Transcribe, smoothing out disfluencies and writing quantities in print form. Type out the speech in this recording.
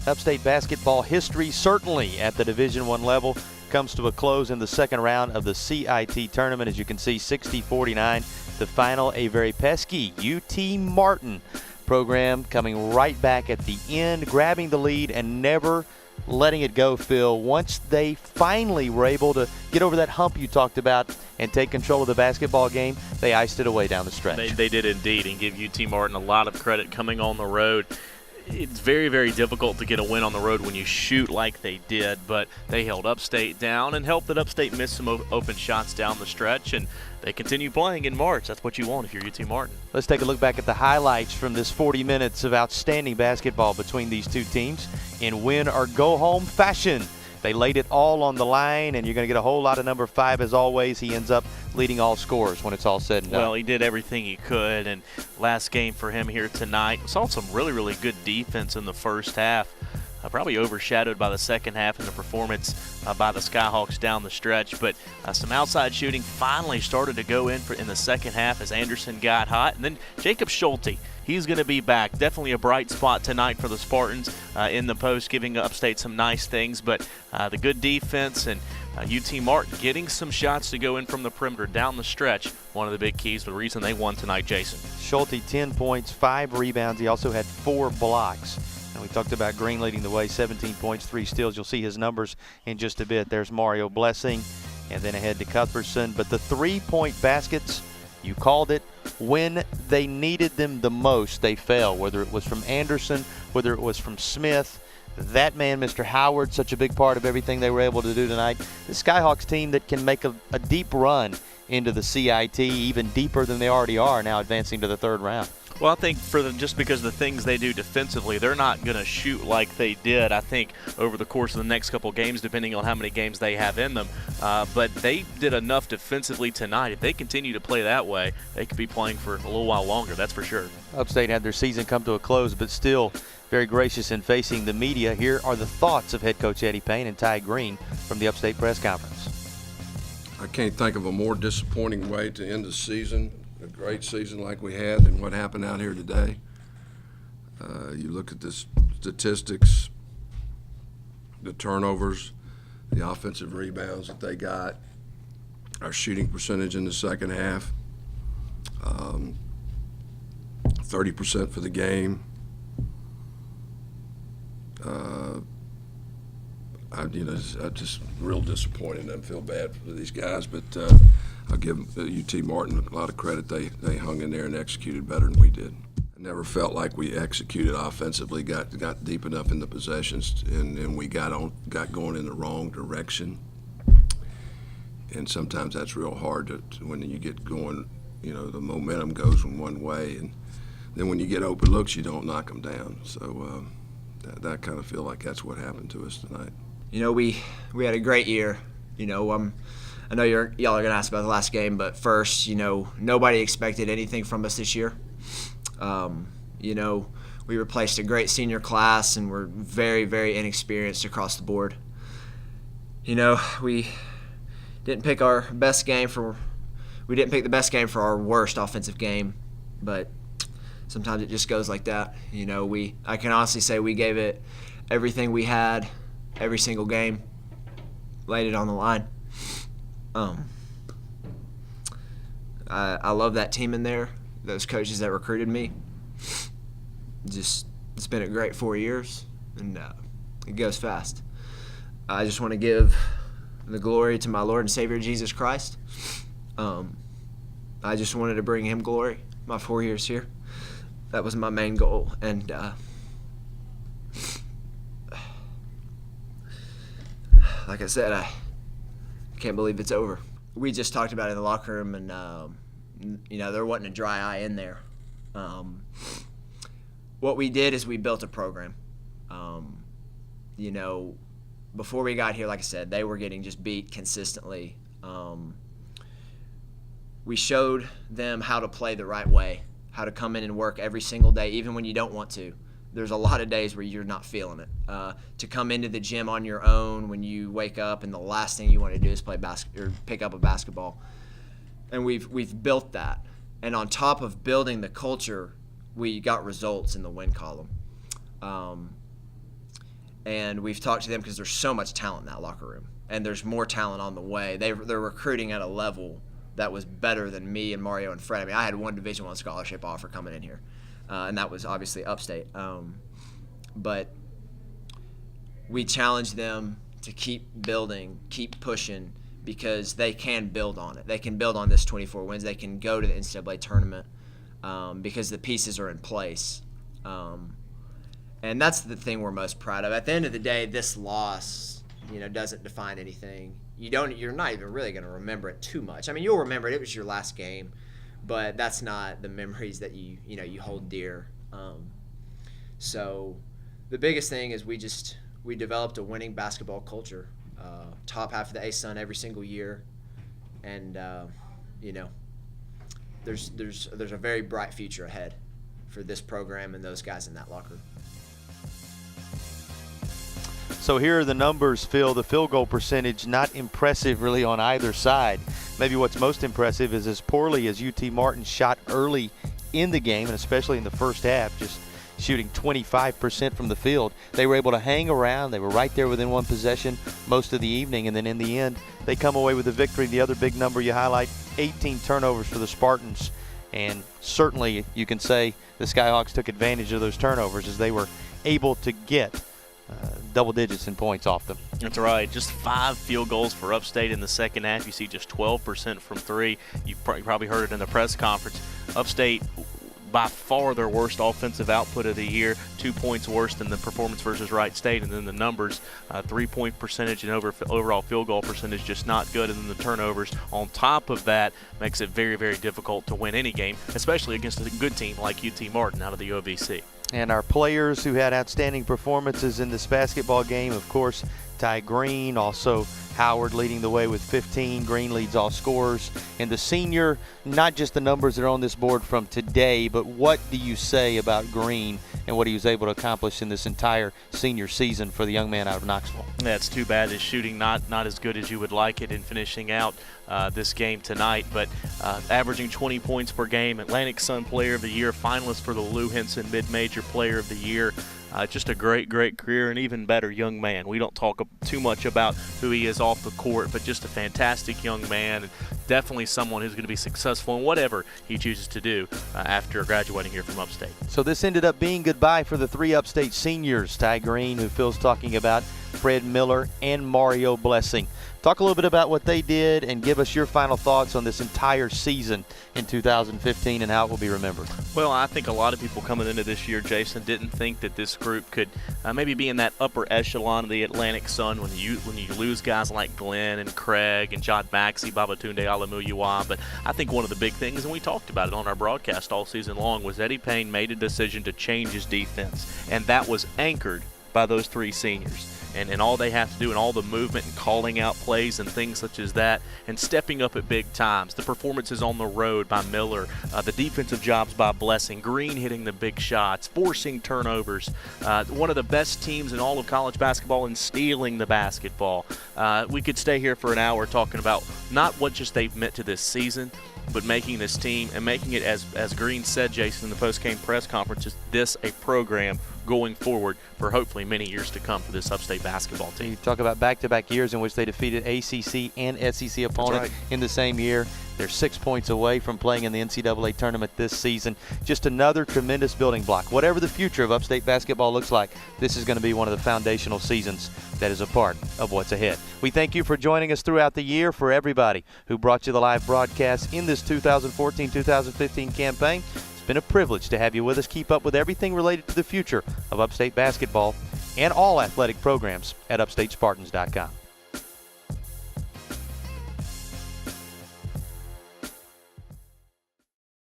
Upstate basketball history, certainly at the Division I level, comes to a close in the second round of the CIT tournament. As you can see, 60-49, the final. A very pesky UT Martin program coming right back at the end, grabbing the lead and never letting it go, Phil. Once they finally were able to get over that hump you talked about and take control of the basketball game, they iced it away down the stretch. They did indeed, and give UT Martin a lot of credit coming on the road. It's very, very difficult to get a win on the road when you shoot like they did, but they held Upstate down and helped that Upstate miss some open shots down the stretch, and they continue playing in March. That's what you want if you're UT Martin. Let's take a look back at the highlights from this 40 minutes of outstanding basketball between these two teams in win-or-go-home fashion. They laid it all on the line, and you're going to get a whole lot of number 5 as always. He ends up leading all scorers when it's all said and done. Well, he did everything he could, and last game for him here tonight. We saw some really, really good defense in the first half. Probably overshadowed by the second half and the performance by the Skyhawks down the stretch. But some outside shooting finally started to go in the second half as Anderson got hot. And then Jacob Schulte, he's going to be back. Definitely a bright spot tonight for the Spartans in the post, giving Upstate some nice things. But the good defense and UT Martin getting some shots to go in from the perimeter down the stretch, one of the big keys to the reason they won tonight, Jason. Schulte, 10 points, 5 rebounds. He also had 4 blocks. And we talked about Green leading the way, 17 points, 3 steals. You'll see his numbers in just a bit. There's Mario Blessing, and then ahead to Cuthbertson. But the 3-point baskets, you called it, when they needed them the most, they fell. Whether it was from Anderson, whether it was from Smith, that man, Mr. Howard, such a big part of everything they were able to do tonight. The Skyhawks team that can make a deep run into the CIT, even deeper than they already are, now advancing to the third round. Well, I think just because of the things they do defensively, they're not going to shoot like they did, I think, over the course of the next couple games, depending on how many games they have in them. But they did enough defensively tonight. If they continue to play that way, they could be playing for a little while longer, that's for sure. Upstate had their season come to a close, but still very gracious in facing the media. Here are the thoughts of head coach Eddie Payne and Ty Green from the Upstate press conference. I can't think of a more disappointing way to end the season, a great season like we had, than what happened out here today. You look at the statistics, the turnovers, the offensive rebounds that they got, our shooting percentage in the second half, 30% for the game. I'm just real disappointed. I feel bad for these guys, but I'll give UT Martin a lot of credit. They hung in there and executed better than we did. I never felt like we executed offensively, got deep enough in the possessions, and we got going in the wrong direction. And sometimes that's real hard to when you get going. The momentum goes in one way, and then when you get open looks, you don't knock them down. So that kind of feel like that's what happened to us tonight. We had a great year. I know y'all are going to ask about the last game, but first, nobody expected anything from us this year. We replaced a great senior class, and we're very, very inexperienced across the board. We didn't pick the best game for our worst offensive game, but sometimes it just goes like that. I can honestly say we gave it everything we had every single game, laid it on the line. I love that team in there, those coaches that recruited me. It's been a great 4 years, and it goes fast. I just want to give the glory to my Lord and Savior Jesus Christ. I just wanted to bring him glory my 4 years here. That was my main goal, and like I said, I can't believe it's over. We just talked about it in the locker room, and there wasn't a dry eye in there. What we did is we built a program. Before we got here, like I said, they were getting just beat consistently. We showed them how to play the right way, how to come in and work every single day, even when you don't want to. There's a lot of days where you're not feeling it. To come into the gym on your own when you wake up and the last thing you want to do is play or pick up a basketball. And we've built that. And on top of building the culture, we got results in the win column. And we've talked to them because there's so much talent in that locker room, and there's more talent on the way. They're recruiting at a level that was better than me and Mario and Fred. I mean, I had one Division I scholarship offer coming in here, and that was obviously Upstate. But we challenge them to keep building, keep pushing, because they can build on it. They can build on this 24 wins. They can go to the NCAA tournament because the pieces are in place. And that's the thing we're most proud of. At the end of the day, this loss, doesn't define anything. You're not even really going to remember it too much. I mean, you'll remember it. It was your last game, but that's not the memories that you hold dear. So the biggest thing is we developed a winning basketball culture. Top half of the ASUN every single year, and there's a very bright future ahead for this program and those guys in that locker room. So here are the numbers, Phil. The field goal percentage, not impressive really on either side. Maybe what's most impressive is as poorly as UT Martin shot early in the game, and especially in the first half, just shooting 25% from the field. They were able to hang around. They were right there within one possession most of the evening, and then in the end, they come away with the victory. The other big number you highlight, 18 turnovers for the Spartans, and certainly you can say the Skyhawks took advantage of those turnovers as they were able to get double digits in points off them. That's right. Just 5 field goals for Upstate in the second half. You see just 12% from 3. You probably heard it in the press conference. Upstate, by far their worst offensive output of the year, 2 points worse than the performance versus Wright State. And then the numbers, 3-point percentage and overall field goal percentage, just not good. And then the turnovers on top of that makes it very, very difficult to win any game, especially against a good team like UT Martin out of the OVC. And our players who had outstanding performances in this basketball game, of course, Ty Green, also Howard leading the way with 15. Green leads all scorers. And the senior, not just the numbers that are on this board from today, but what do you say about Green and what he was able to accomplish in this entire senior season for the young man out of Knoxville? Yeah, it's too bad his shooting not as good as you would like it in finishing out this game tonight, but averaging 20 points per game, Atlantic Sun Player of the Year, finalist for the Lou Henson Mid-Major Player of the Year. Just a great, great career, and even better young man. We don't talk too much about who he is off the court, but just a fantastic young man, and definitely someone who's going to be successful in whatever he chooses to do after graduating here from Upstate. So this ended up being goodbye for the 3 Upstate seniors, Ty Green, who Phil's talking about, Fred Miller, and Mario Blessing. Talk a little bit about what they did and give us your final thoughts on this entire season in 2015 and how it will be remembered. Well, I think a lot of people coming into this year, Jason, didn't think that this group could maybe be in that upper echelon of the Atlantic Sun when you lose guys like Glenn and Craig and John Maxey, Babatunde Alamuyiwa. But I think one of the big things, and we talked about it on our broadcast all season long, was Eddie Payne made a decision to change his defense, and that was anchored by those 3 seniors. And all they have to do, and all the movement and calling out plays and things such as that, and stepping up at big times. The performances on the road by Miller, the defensive jobs by Blessing, Green hitting the big shots, forcing turnovers. One of the best teams in all of college basketball in stealing the basketball. We could stay here for an hour talking about not what just they've meant to this season, but making this team and making it, as Green said, Jason, in the post-game press conference, is this a program going forward for hopefully many years to come for this Upstate basketball team. You talk about back-to-back years in which they defeated ACC and SEC opponents in the same year. They're 6 points away from playing in the NCAA tournament this season. Just another tremendous building block. Whatever the future of Upstate basketball looks like, this is going to be one of the foundational seasons that is a part of what's ahead. We thank you for joining us throughout the year. For everybody who brought you the live broadcast in this 2014-2015 campaign, it's been a privilege to have you with us. Keep up with everything related to the future of Upstate basketball and all athletic programs at upstatespartans.com.